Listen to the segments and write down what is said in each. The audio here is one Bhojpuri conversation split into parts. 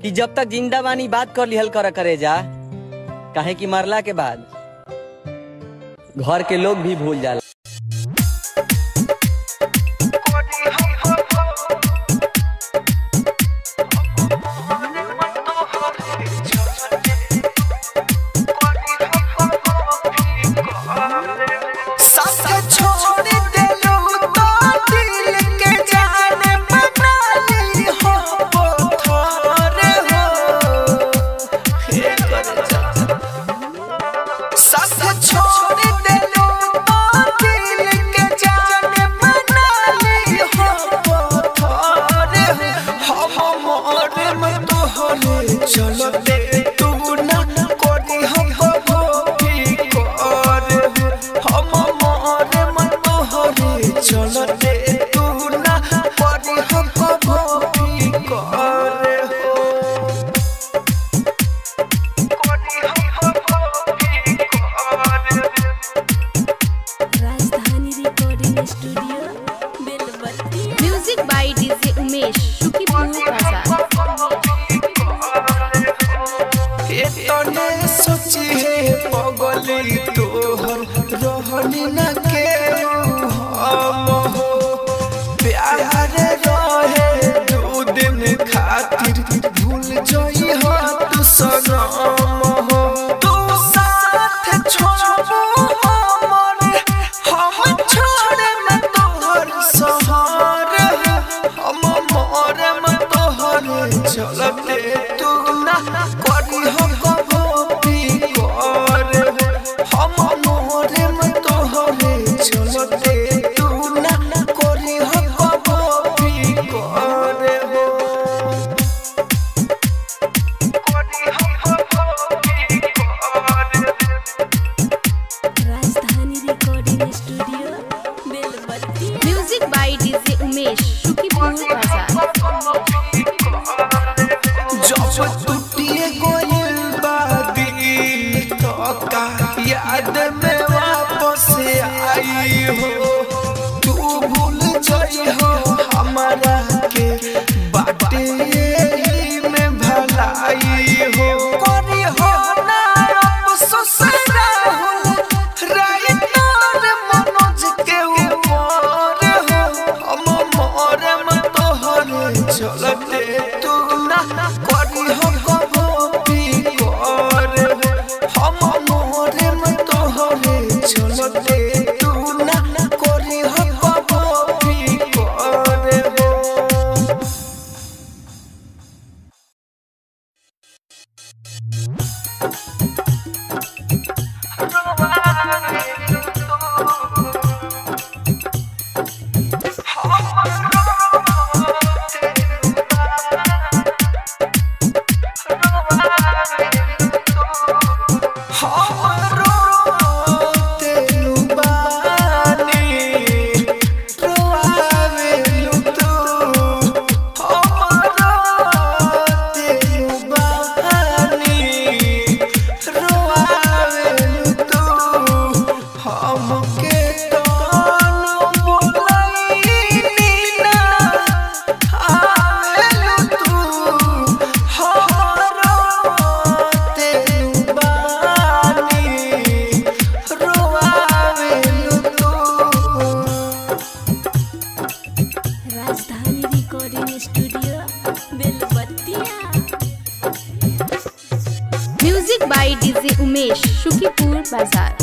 कि जब तक जिंदा बानी बात कर लिहल करे जा, काहे कि मरला के बाद घर के लोग भी भूल जाला। Music by DJ Umesh Shukipur Bazar. तने सोची है पगली तोहर रहनी न के हम हो प्यार रहे 2 दिन खातिर भूल जाई हो तू सनम हो तू साथ छोड़बो हमर हम छोड़े न तोहर सहार हम मोरे में तोहर चलते तू ना करी हम music by DJ Umesh Shukipur Bazar. जब टूटिए गोयल बादी तो का याद में वापस आई हो तू भूल जाई हो हमारा के बाटे में भलाई हो करी हो ना अफसोस राहुल राइटर मनोज के ऊपर हो हम मोरे में तोहर चलते तू ना करी हो कभी कर हम मोरे में तोहर चलते तू ना करी हो कभी कर music by DJ Umesh Shukipur Bazar.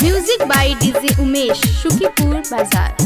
Music by DJ Umesh Shukipur Bazar.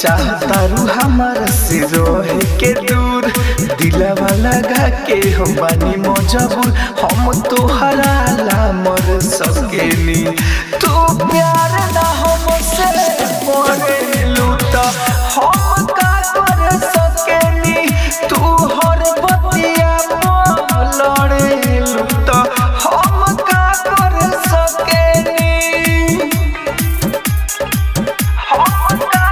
चाहतारू हमारा से रहे के दूर दिलवा लगा के हम बानी मजबूर हम तोहरा ला मर सकेनी तू प्यार ना हमसे करेलू त हम का कर सकेनी तू हर बतिया लड़ेलू त हम का कर सकेनी हम का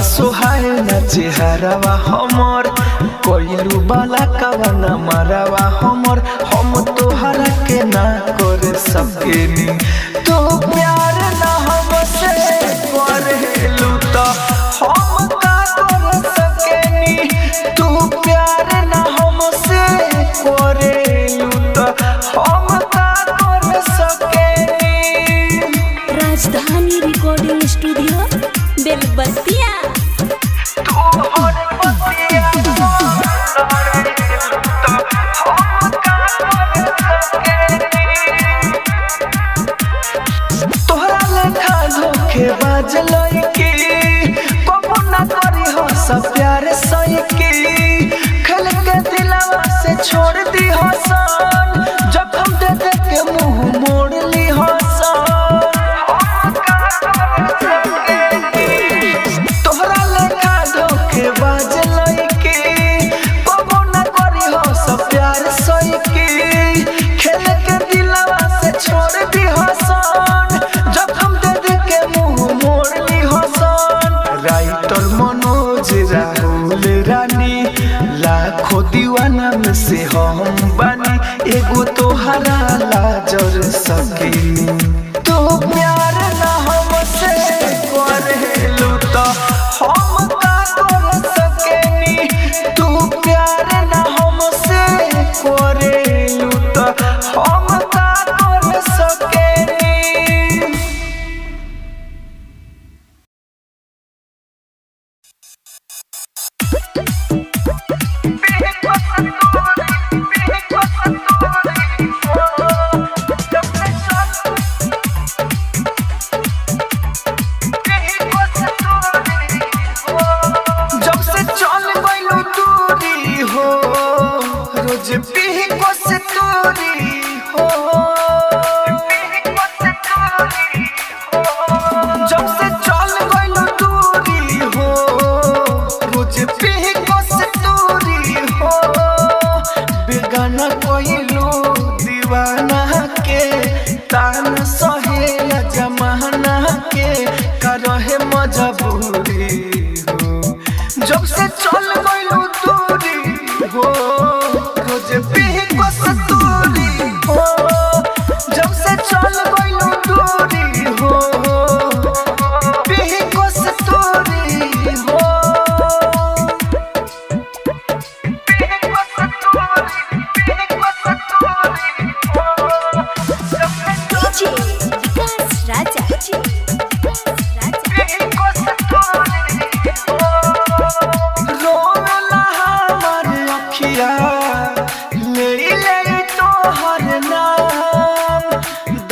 सोहाए ना चेहरावा हमर कोइलू बाला कवना मारावा हमर हम तोहरा के ना कर सकेनी तो प्यार ना हमसे करेलू तो हम का कर सकेनी तू प्यार ना हमसे करेलू तो हम का कर सकेनी। राजधानी रिकॉर्डिंग स्टूडियो बेलबतिया। तोहरा लेखा धोखेबाज लड़की कबो ना करी हो सब प्यार सही खेल के दिलवा से छोड़ दी हो सन जखम दे दे के मुंह मोड़ ली हो सन। तोहरा लेखा धोखेबाज लड़की कबो ना करी हो सब प्यार सही खेल के दिलवा से छोड़ दी हो सन जखम दे दे के मुंह मोड़ ली हो सन। राइटर मनोज राहुल रानी लाखों दीवाना में से हम बानी एगो तोहरा लाजर सकेनी तो प्यार ना हमसे करेलू तो हम का कर सकेनी तू प्यार ना हमसे करेलू तो हम का कर सकेनी। जब से चल गइलू दूरी हो रोज पीही को से दूरी हो जब से चल गइलू दूरी हो रोज पीही को से दूरी हो बेगाना कोइलू दीवाना के तान सहेला जमाना के करहे मजबूरी जब से चल गइलू दूरी हो रोज पीही को से दूरी हो जब से चल गइलू दूरी हो पीही को से दूरी हो डीजे विकास राजा। रोला हमार अखिया ले ले तोहर नाम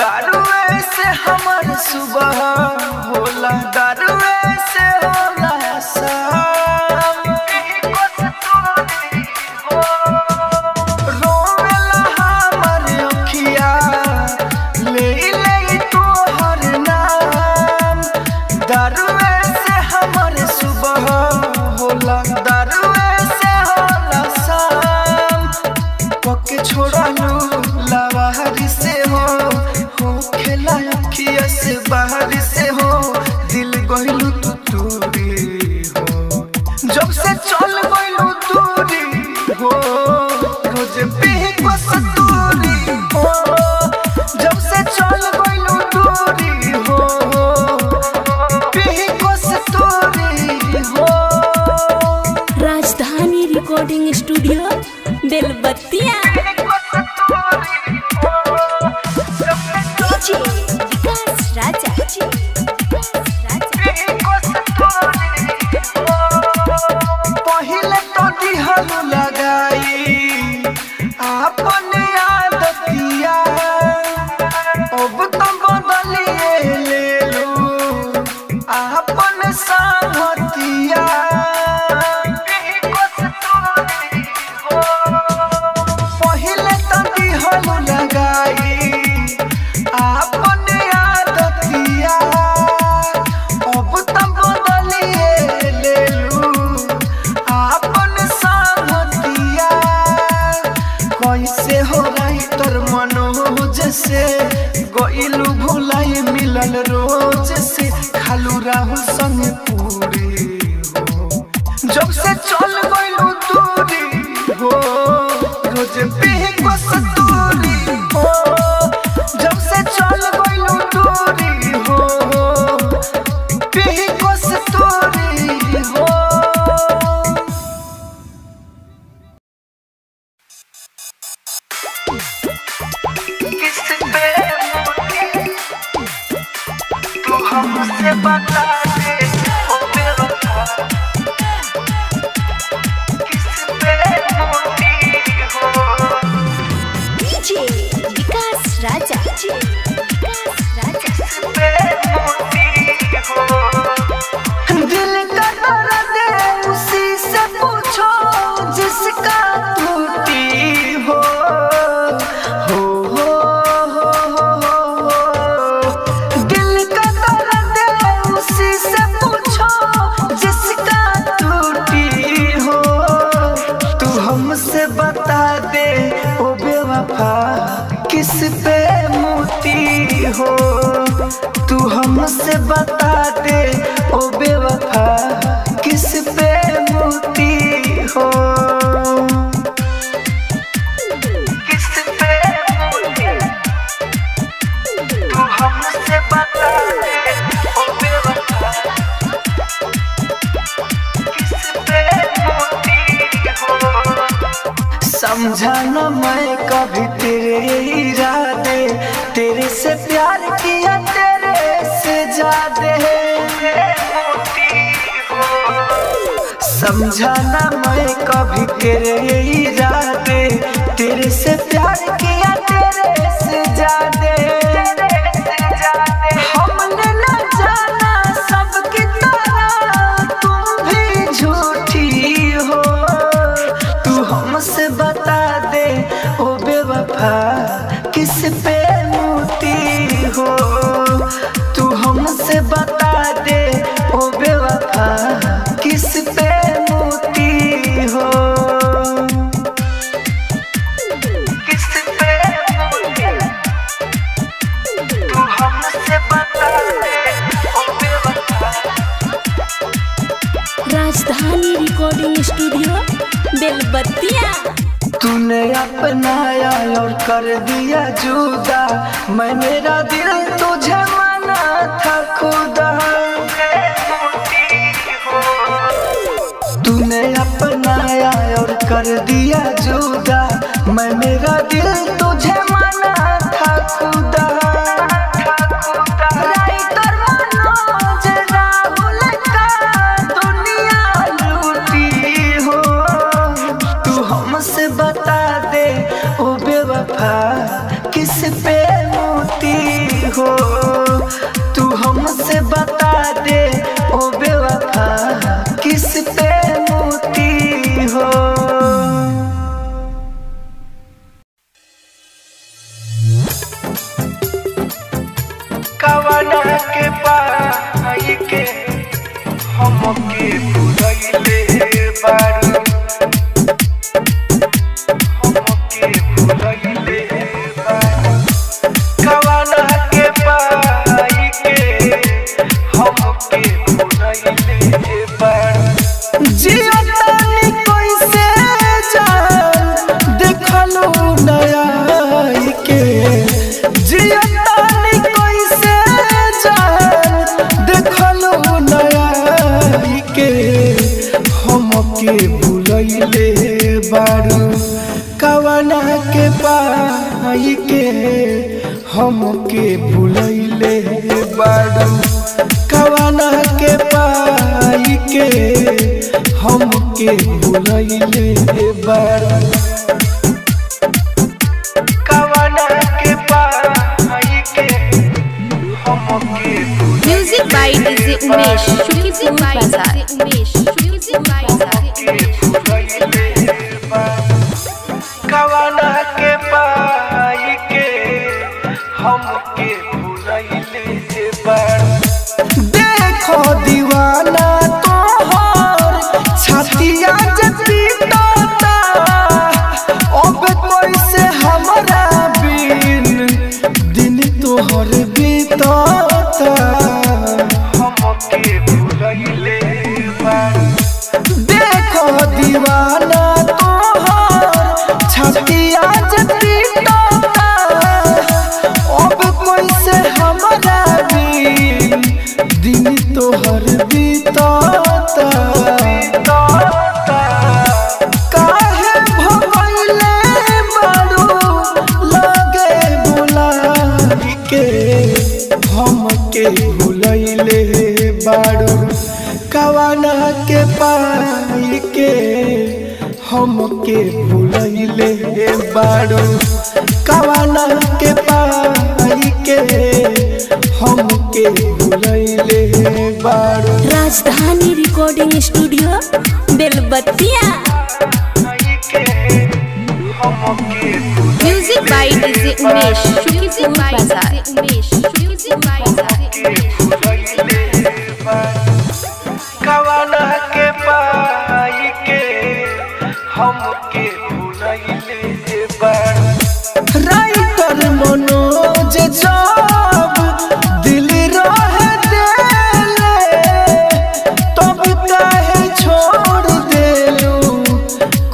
दारुए से हमर सुबह होला दारुए से होला शाम रोला हमार अखिया ले ले तोहर नाम दारुए से हमर सुबह होला दारुए से होला शाम पक्के छोड़ालू लावारी से हो खेला अखिया से बाहर से हो दिल गइलू तू दूरी हो जब से चल गइलू दूरी हो रोज पीही को से दूरी हो जब से चल गइलू दूरी हो पीही को से दूरी हो। राजधानी रिकॉर्डिंग स्टूडियो बेलबतिया। डीजे विकास राजा। पहिले तो दिहलू लगाई आपन आदतिया अब तो बदलिए लेलू आपन सामतिया पहिले तो दिहलू लगाई आपन आदतिया अब तो बदलिए लेलू आपन सामतिया कैसे हो रही तोर मनोज से गइलू भुलाई मिलल रोज से खालू राहुल संग पूरी बता दे ओ बेवफा किस पे मोती हो। डीजे विकास राजा पे मोती हो। दिल का दर्द उसी से पूछो जिसका टूटी हो। दिल का दर्द उसी से पूछो जिसका टूटी हो। तू हमसे बता दे ओ बेवफा किस पे मोती हो। तू हमसे बता दे ओ बेवफा किस पे मोती हो। किस पे मोती तू हमसे बता दे ओ बेवफा किस पे मोती हो। समझा न मैं कभी तेरे इरादे तेरे से प्यार किया तेरे से ज्यादा समझा ना मैं कभी तेरे इरादे तेरे से प्यार किया तेरे से ज्यादा। हमने न जाना सबकी तरह तुम भी झूठी हो। तू हमसे बता दे ओ बेवफा किस पे मोती हो। तू हमसे बता दे ओ बेवफा किस पे मोती हो। किस पे मोती तू हमसे बता दे ओ बेवफा। राजधानी रिकॉर्डिंग स्टूडियो बेलबत्तिया। तूने अपनाया और कर दिया जुदा मैं मेरा दिल तुझे माना था खुदा। तूने अपनाया और कर दिया जुदा मैं मेरा दिल तुझे माना था खुदा। राइटर मनोज राहुल का दुनिया लूटी हो। तू हमसे बता दे ओ बेवफा किस पे मोती हो। तू हमसे बता दे ओ बेवफा किस पे मोती हो। कवना के पाई के हमके भुलैले बारू। हमके भुलैले बारू। कवना के पाई के हमके भुलैले बारू। जिया तानी कैसे जान देखलो नया के। जिया तानी कैसे जान देखलो नया के। हमके भुलैले बारू। कवना के पाई के हमके भुलैले बारू। कवना के पाई के हमके भुलैले बारू। कवना के पाई के हमके music by DJ Umesh Shukipur Bazar. कवना के पाई के हमके भुलैले बारू। देखो दीवाना तोहर छतिया जती टोटा। अब कैसे हमरा बिन दिन तोहर बीतता। हमके भुलैले कवाना के पाई के हमके भुलैले बाड़ू कवाना के पाई के हमके भुलैले बाड़ू। Rajdhani recording studio Belbattiya. Music by DJ Umesh Shukipur Bazar. कवाना के पाई के हमके भुलैले बाड़ू। राइटर मनोज जब दिल रहे देले तब काहे छोड़ देलू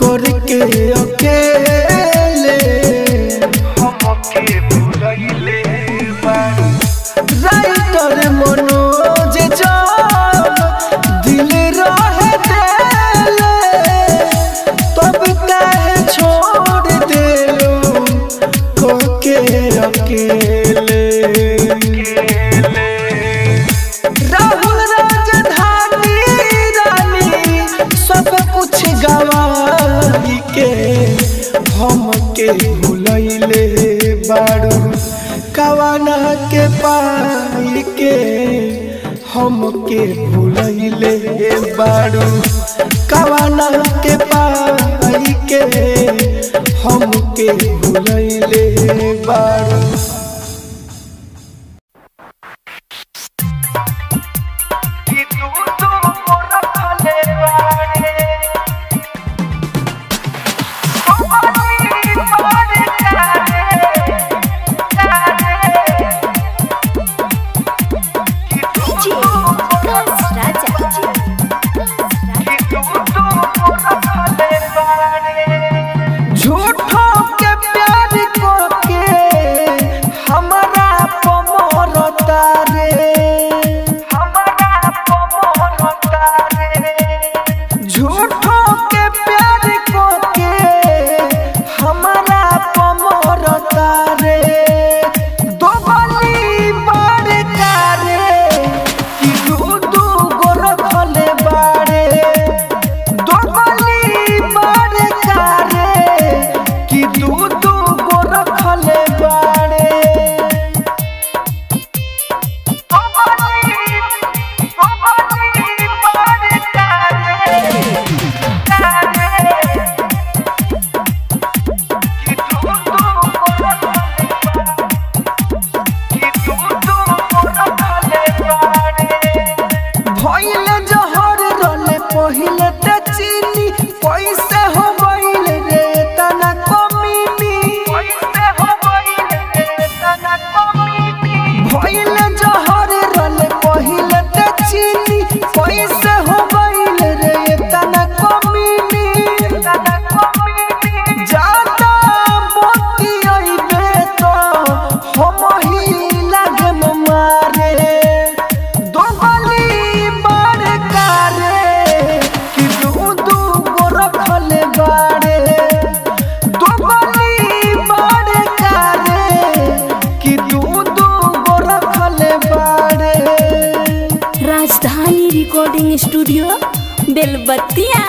करके अकेले हमके भुलैले बाड़ू। राइटर मनोज जब दिल रहे देले तब काहे छोड़ देलू करके अकेले। राहुल राजधानी रानी सब कुछ गवाई के हमके भुलैले बाड़ू कवाना के पाई के हमके भुलैले बाड़ू कवाना के पाई के हमके भुलैले बाड़ू। झूठो के प्यार को के हमारा पमरता रे झूठो के प्यार को के हमारा पमरता रे। दो गली बार कारे कि दू गो रखले बारे दो गली बार कारे कि दू गो रखले बारे। भइले जहर रले पहिले ते चीनी कैसे हो गइल रे तना कमीनी भइले जहर रले पहिले ते चीनी कैसे हो गइल रे तना कमीनी। जाता मोती आइबे तो हम ही लागे मारे दो गली बार कारे कि दू गो रखले बारे दो गली बार कारे कि दू गो रखले बारे। राजधानी रिकॉर्डिंग स्टूडियो बेलबत्तिया।